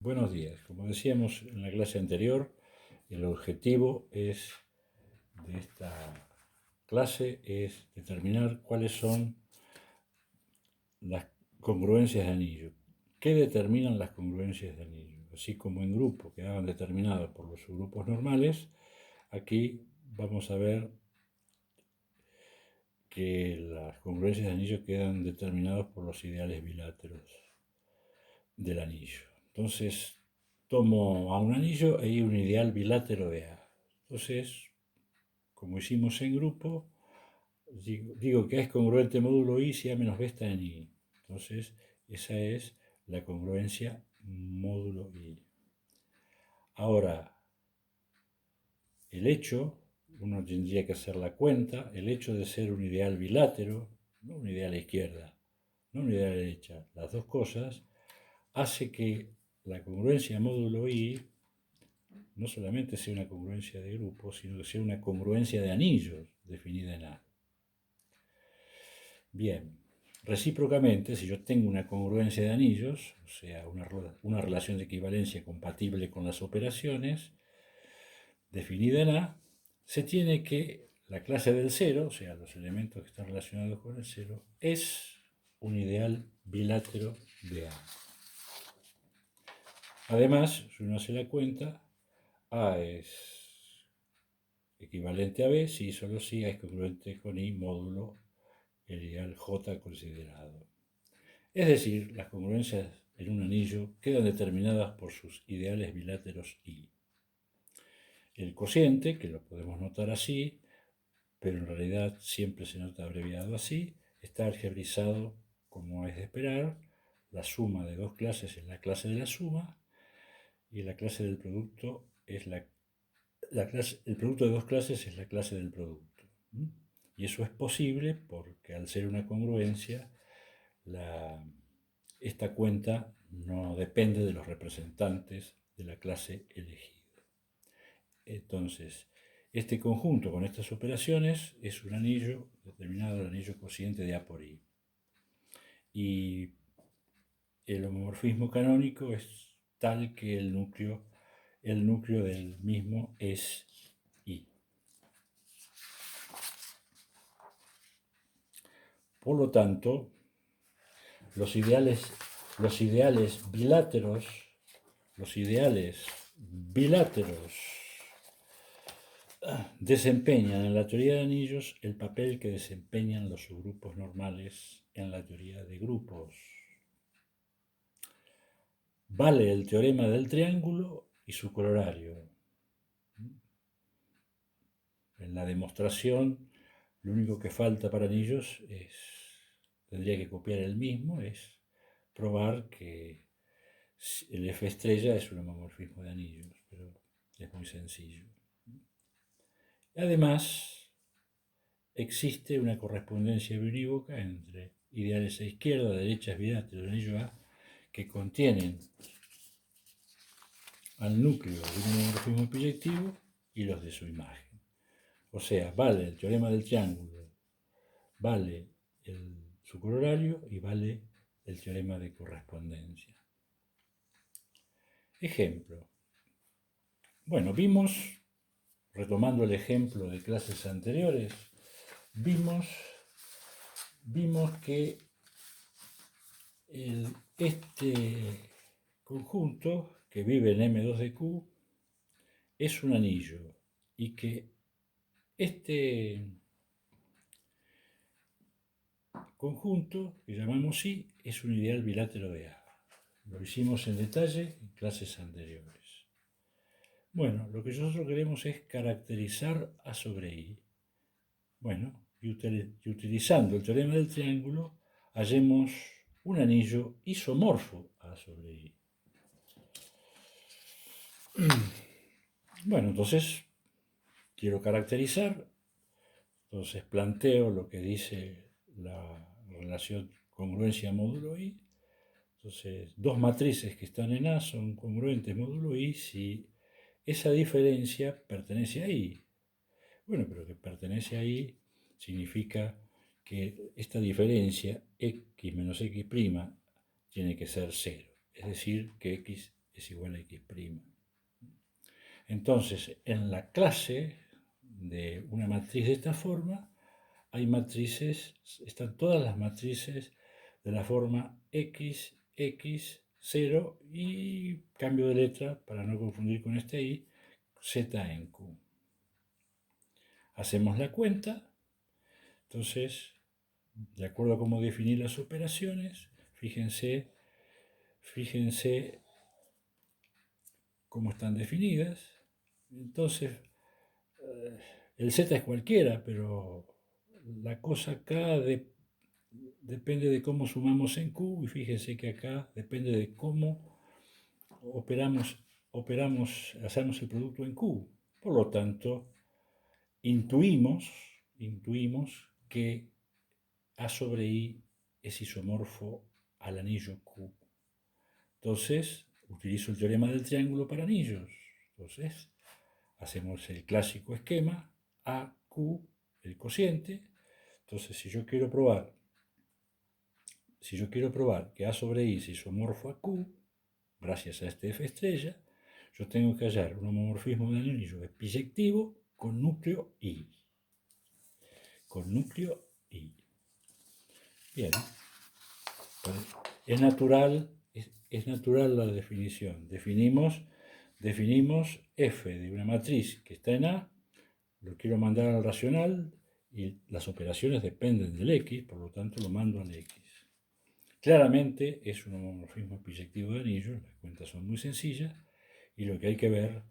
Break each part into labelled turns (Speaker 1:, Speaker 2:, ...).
Speaker 1: Buenos días. Como decíamos en la clase anterior, el objetivo de esta clase es determinar cuáles son las congruencias de anillo. ¿Qué determinan las congruencias de anillo? Así como en grupo quedaban determinadas por los subgrupos normales, aquí vamos a ver que las congruencias de anillo quedan determinadas por los ideales biláteros del anillo. Entonces, tomo a un anillo e un ideal bilátero de A. Entonces, como hicimos en grupo, digo que A es congruente módulo I si A menos B está en I. Entonces, esa es la congruencia módulo I. Ahora, el hecho, uno tendría que hacer la cuenta, el hecho de ser un ideal bilátero, no un ideal a la izquierda, no un ideal a la derecha, las dos cosas, hace que la congruencia módulo I no solamente sea una congruencia de grupo, sino que sea una congruencia de anillos definida en A. Bien, recíprocamente, si yo tengo una congruencia de anillos, o sea, una relación de equivalencia compatible con las operaciones, definida en A, se tiene que la clase del cero, o sea, los elementos que están relacionados con el cero, es un ideal bilátero de A. Además, si uno hace la cuenta, A es equivalente a B si y solo si A es congruente con I módulo el ideal J considerado. Es decir, las congruencias en un anillo quedan determinadas por sus ideales biláteros I. El cociente, que lo podemos notar así, pero en realidad siempre se nota abreviado así, está algebrizado como es de esperar. La suma de dos clases es la clase de la suma y la clase del producto es el producto de dos clases es la clase del producto. Y eso es posible porque al ser una congruencia, esta cuenta no depende de los representantes de la clase elegida. Entonces, este conjunto con estas operaciones es un anillo determinado, el anillo cociente de A por I. Y el homomorfismo canónico es tal que el núcleo del mismo es I. Por lo tanto, los ideales biláteros, desempeñan en la teoría de anillos el papel que desempeñan los subgrupos normales en la teoría de grupos. Vale el teorema del triángulo y su corolario. En la demostración, lo único que falta para anillos tendría que copiar el mismo, es probar que el F estrella es un homomorfismo de anillos, pero es muy sencillo. Además, existe una correspondencia biunívoca entre ideales a izquierda, derecha, biláteros del anillo A, que contienen al núcleo de un homomorfismo proyectivo y los de su imagen. O sea, vale el teorema del triángulo, vale su corolario y vale el teorema de correspondencia. Ejemplo. Bueno, retomando el ejemplo de clases anteriores, vimos que este conjunto que vive en M2 de Q es un anillo y que este conjunto que llamamos I es un ideal bilátero de A. Lo hicimos en detalle en clases anteriores. Bueno, lo que nosotros queremos es caracterizar A sobre I. Bueno, y utilizando el teorema del triángulo, hallemos un anillo isomorfo A sobre I. Bueno, entonces quiero caracterizar, entonces planteo lo que dice la relación congruencia módulo I. Entonces, dos matrices que están en A son congruentes módulo I si esa diferencia pertenece a I. Bueno, pero que pertenece a I significa que esta diferencia x menos x' tiene que ser 0. Es decir, que x es igual a X'. Entonces, en la clase de una matriz de esta forma, hay matrices, están todas las matrices de la forma X, X, 0 y cambio de letra para no confundir con este I, Z en Q. Hacemos la cuenta, entonces, de acuerdo a cómo definir las operaciones, fíjense cómo están definidas. Entonces, el Z es cualquiera, pero la cosa acá depende de cómo sumamos en Q, y fíjense que acá depende de cómo hacemos el producto en Q. Por lo tanto, intuimos que A sobre I es isomorfo al anillo Q. Entonces, utilizo el teorema del triángulo para anillos. Entonces, hacemos el clásico esquema, A, Q, el cociente. Entonces, si yo quiero probar que A sobre I es isomorfo a Q, gracias a este F estrella, yo tengo que hallar un homomorfismo de anillo biyectivo con núcleo I. Bien. Es natural la definición. Definimos F de una matriz que está en A, lo quiero mandar al racional y las operaciones dependen del X, por lo tanto lo mando al X. Claramente es un homomorfismo biyectivo de anillos, las cuentas son muy sencillas y lo que hay que ver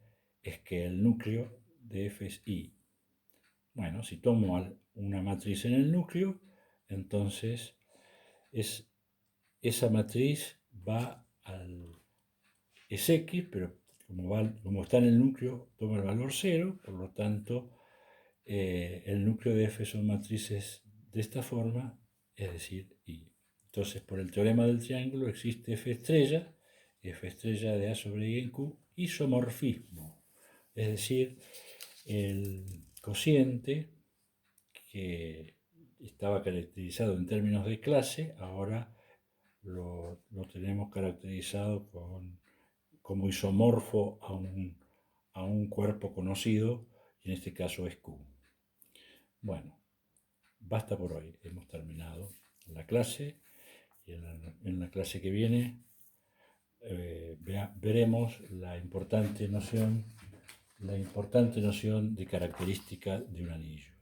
Speaker 1: es que el núcleo de F es I. Bueno, si tomo una matriz en el núcleo, entonces esa matriz es X, pero como está en el núcleo, toma el valor 0, por lo tanto, el núcleo de F son matrices de esta forma, es decir, I. Entonces, por el teorema del triángulo existe F estrella de A sobre I en Q, isomorfismo, es decir, el cociente que estaba caracterizado en términos de clase, ahora lo tenemos caracterizado como isomorfo a un cuerpo conocido, y en este caso es Q. Bueno, basta por hoy, hemos terminado la clase, y en la clase que viene veremos la importante noción de característica de un anillo.